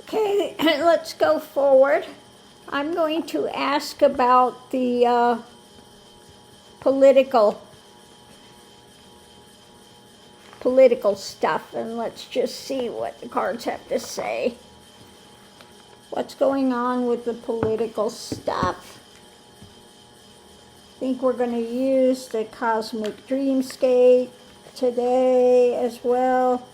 Okay, let's go forward. I'm going to ask about the political stuff, and let's just see what the cards have to say. What's going on with the political stuff? I think we're going to use the Cosmic Dreamscape today as well.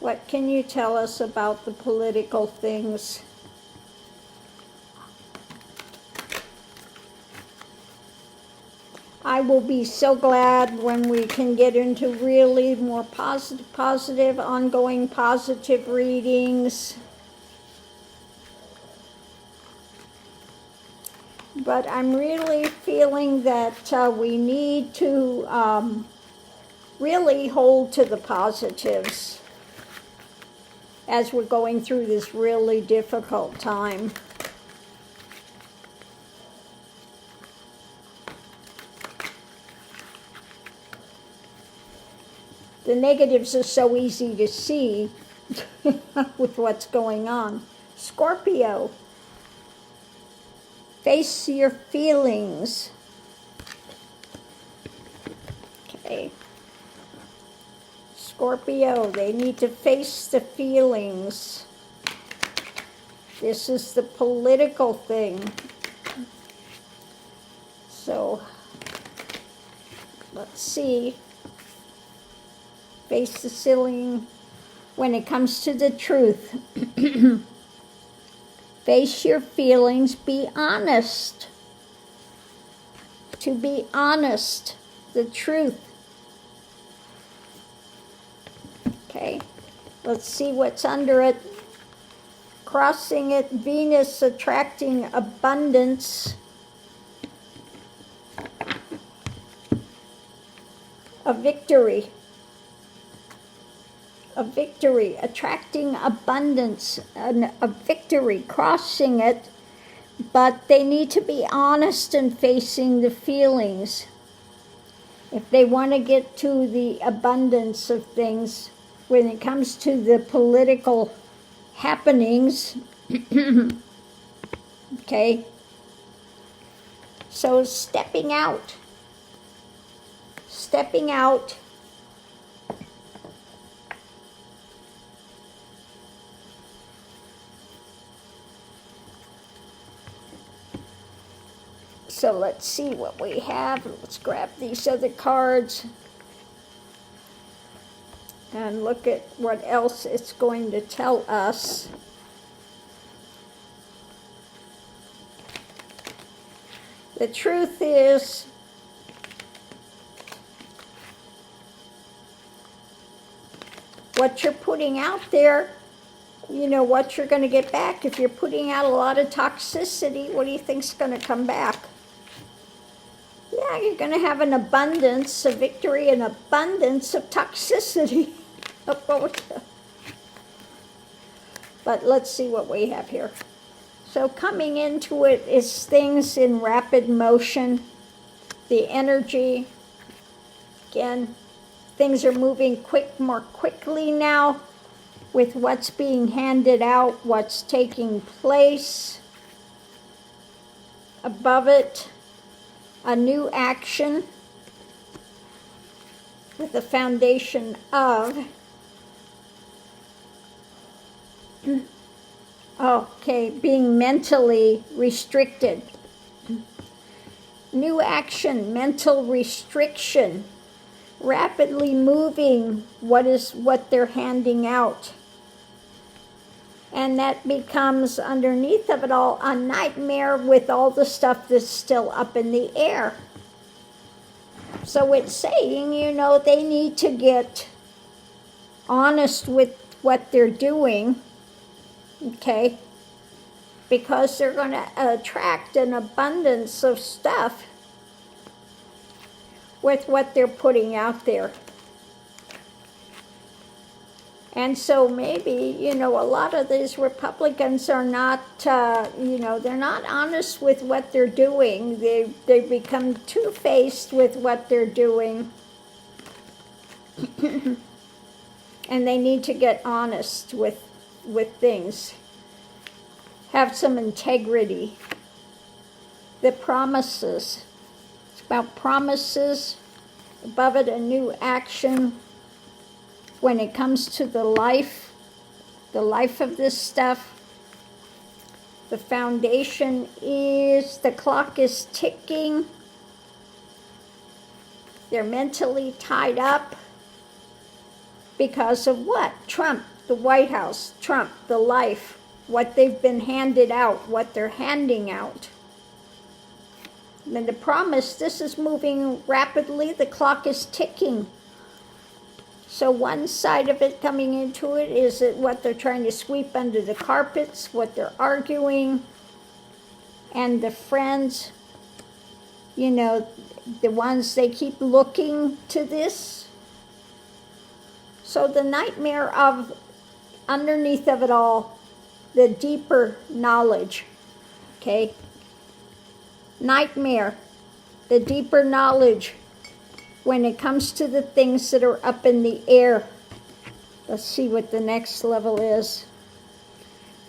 What can you tell us about the political things? I will be so glad when we can get into really more positive, ongoing positive readings. But I'm really feeling that we need to really hold to the positives as we're going through this really difficult time. The negatives are so easy to see with what's going on. Scorpio, face your feelings. Okay. Scorpio, they need to face the feelings. This is the political thing. So, let's see. Face the ceiling when it comes to the truth. Face your feelings, be honest. To be honest, the truth. Okay, let's see what's under it. Crossing it, Venus attracting abundance. A victory. A victory, attracting abundance, a victory, crossing it, but they need to be honest in facing the feelings. If they want to get to the abundance of things, when it comes to the political happenings, okay, so stepping out. So let's see what we have. Let's grab these other cards and look at what else it's going to tell us. The truth is, what you're putting out there, you know what you're going to get back. If you're putting out a lot of toxicity, what do you think's going to come back? Yeah, you're going to have an abundance of victory, an abundance of toxicity. But let's see what we have here. So coming into it is things in rapid motion. The energy, again, things are moving more quickly now with what's being handed out, what's taking place. Above it, a new action with the foundation of, okay, being mentally restricted. New action, mental restriction, rapidly moving what they're handing out. And that becomes, underneath of it all, a nightmare with all the stuff that's still up in the air. So it's saying, you know, they need to get honest with what they're doing, okay? Because they're going to attract an abundance of stuff with what they're putting out there. And so maybe, you know, a lot of these Republicans are not, you know, they're not honest with what they're doing. They become two-faced with what they're doing. and they need to get honest with things. Have some integrity. The promises. It's about promises. Above it, a new action. When it comes to the life of this stuff, the foundation is, the clock is ticking. They're mentally tied up because of what? Trump, the White House, Trump, the life, what they've been handed out, what they're handing out. And the promise, this is moving rapidly, the clock is ticking. So one side of it coming into it is that what they're trying to sweep under the carpets, what they're arguing, and the friends, you know, the ones they keep looking to this. So the nightmare of, underneath of it all, the deeper knowledge, okay? Nightmare, the deeper knowledge when it comes to the things that are up in the air. Let's see what the next level is.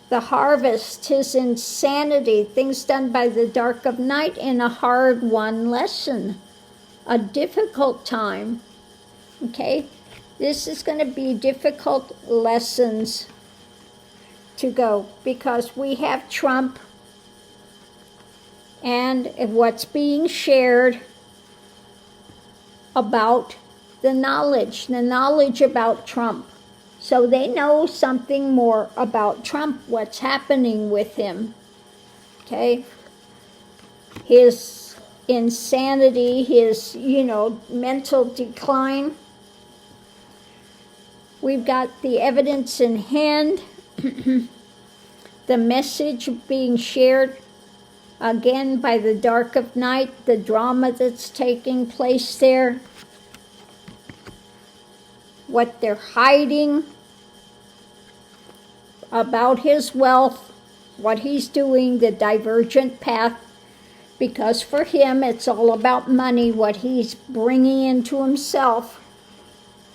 The harvest, his insanity, things done by the dark of night in a hard-won lesson, a difficult time, okay? This is going to be difficult lessons to go because we have Trump and what's being shared about the knowledge about Trump. So they know something more about Trump, what's happening with him, okay? His insanity, his, mental decline. We've got the evidence in hand, the message being shared again by the dark of night, the drama that's taking place there, what they're hiding about his wealth, what he's doing, the divergent path, because for him it's all about money, what he's bringing into himself,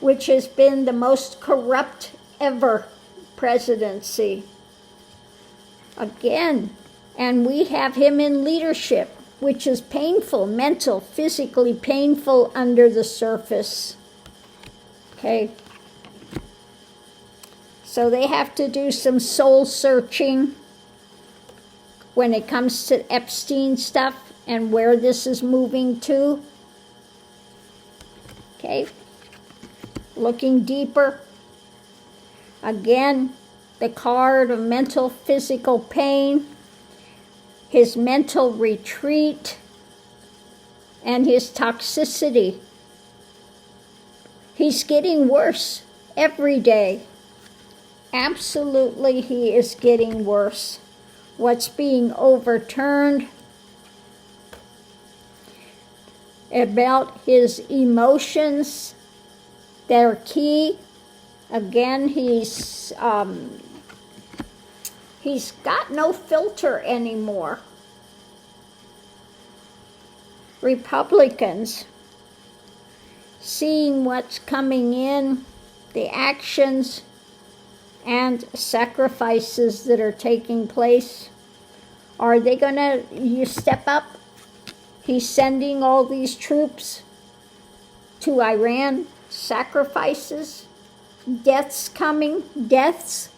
which has been the most corrupt ever presidency. Again, and we have him in leadership, which is painful, mental, physically painful under the surface. Okay? So they have to do some soul searching when it comes to Epstein stuff and where this is moving to. Okay? Looking deeper. Again, the card of mental, physical pain, his mental retreat, and his toxicity. He's getting worse every day. Absolutely, he is getting worse. What's being overturned about his emotions, they're key. Again, he's got no filter anymore. Republicans, seeing what's coming in, the actions and sacrifices that are taking place. Are they going to step up? He's sending all these troops to Iran, sacrifices, deaths coming, deaths.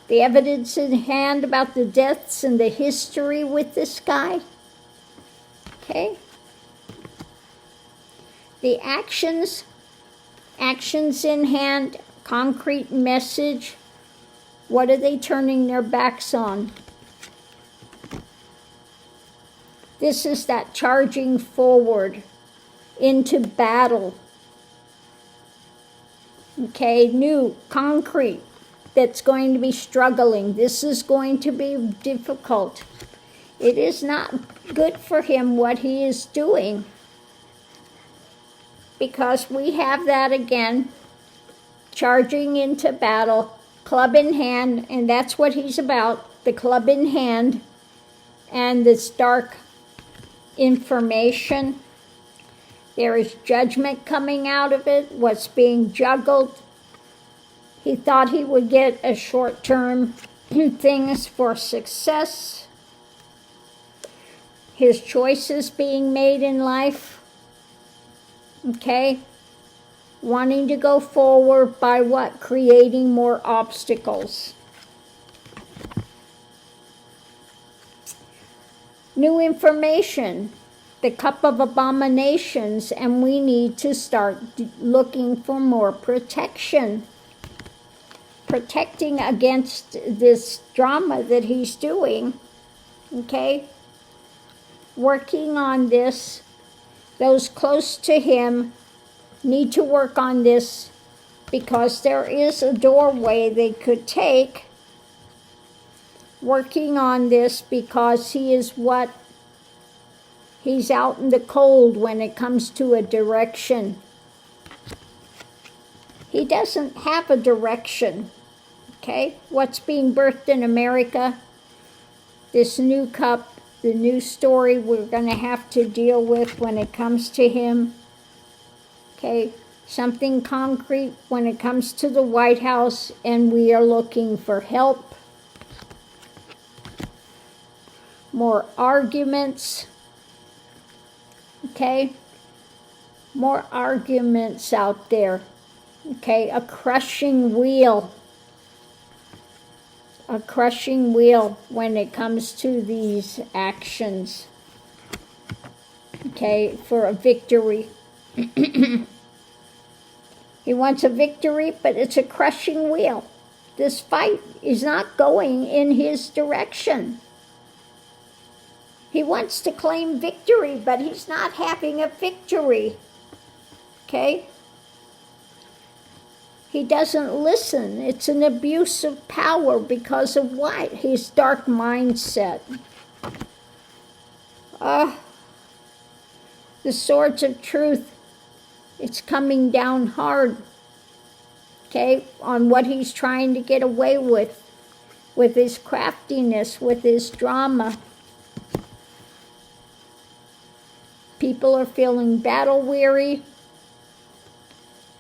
The evidence in hand about the deaths and the history with this guy. Okay? The actions in hand, concrete message. What are they turning their backs on? This is that charging forward into battle. Okay, new, concrete, that's going to be struggling. This is going to be difficult. It is not good for him what he is doing, because we have that again, charging into battle, club in hand, and that's what he's about, the club in hand, and this dark information. There is judgment coming out of it, what's being juggled, He thought he would get a short-term things for success, his choices being made in life, okay? Wanting to go forward by what? Creating more obstacles. New information, the cup of abominations, and we need to start looking for more protection. Protecting against this drama that he's doing, okay? Working on this. Those close to him need to work on this because there is a doorway they could take. Working on this because he is what? He's out in the cold when it comes to a direction. He doesn't have a direction, okay? What's being birthed in America, this new cup, the new story we're going to have to deal with when it comes to him, okay? Something concrete when it comes to the White House, and we are looking for help. More arguments, okay? More arguments out there, okay? A crushing wheel. A crushing wheel when it comes to these actions, okay? For a victory. He wants a victory, but it's a crushing wheel. This fight is not going in his direction. He wants to claim victory, but he's not having a victory, okay? He doesn't listen. It's an abuse of power because of what? His dark mindset. The swords of truth, it's coming down hard, okay, on what he's trying to get away with his craftiness, with his drama. People are feeling battle weary,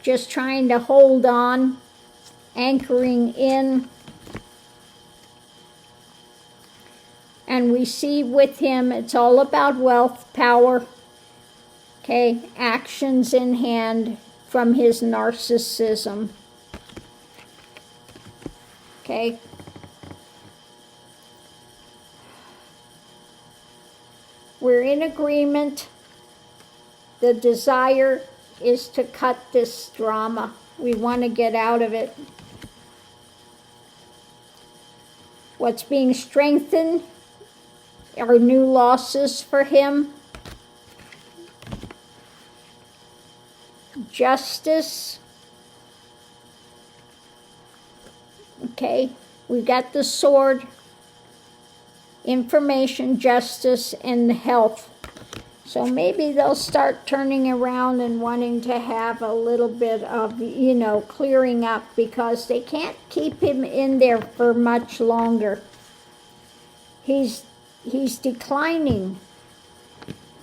just trying to hold on, anchoring in. And we see with him, it's all about wealth, power, okay, actions in hand from his narcissism, okay. We're in agreement. The desire is to cut this drama. We want to get out of it. What's being strengthened are new losses for him. Justice. Okay, we got the sword, information, justice, and health. So maybe they'll start turning around and wanting to have a little bit of, clearing up, because they can't keep him in there for much longer. He's declining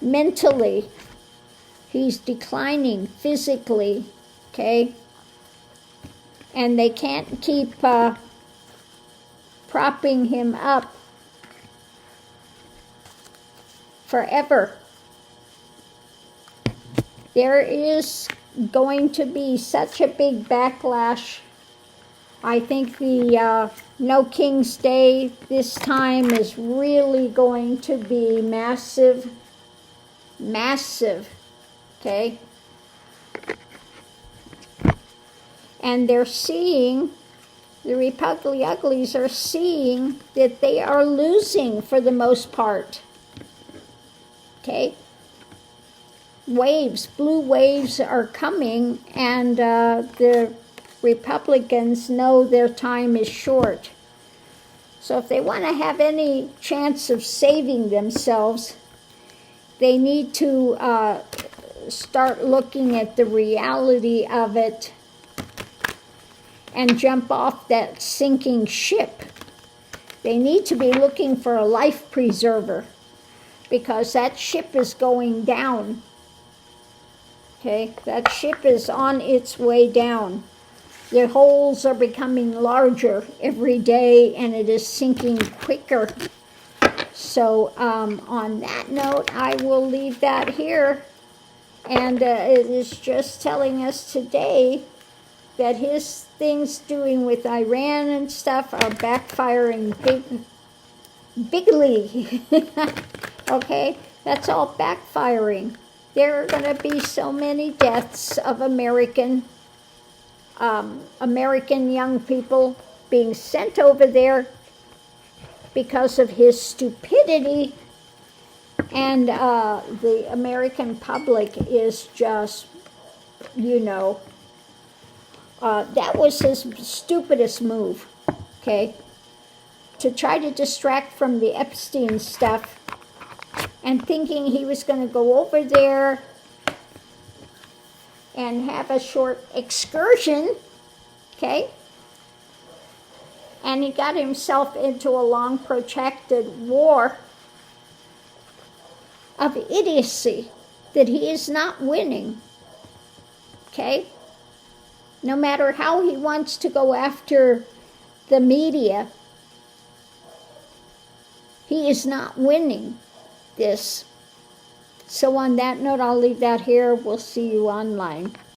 mentally. He's declining physically, okay? And they can't keep propping him up forever. There is going to be such a big backlash. I think the No King's Day this time is really going to be massive, massive, okay? And they're seeing, the Republic Uglies are seeing that they are losing for the most part, okay? Waves, blue waves are coming, and the Republicans know their time is short. So if they want to have any chance of saving themselves, they need to start looking at the reality of it and jump off that sinking ship. They need to be looking for a life preserver, because that ship is going down. Okay, that ship is on its way down. The holes are becoming larger every day, and it is sinking quicker. So on that note, I will leave that here. And it is just telling us today that his things doing with Iran and stuff are backfiring bigly. Okay, that's all backfiring. There are going to be so many deaths of American young people being sent over there because of his stupidity, and the American public is just, that was his stupidest move, okay? To try to distract from the Epstein stuff and thinking he was going to go over there and have a short excursion, okay? And he got himself into a long, protracted war of idiocy that he is not winning, okay? No matter how he wants to go after the media, he is not winning this. So on that note, I'll leave that here. We'll see you online.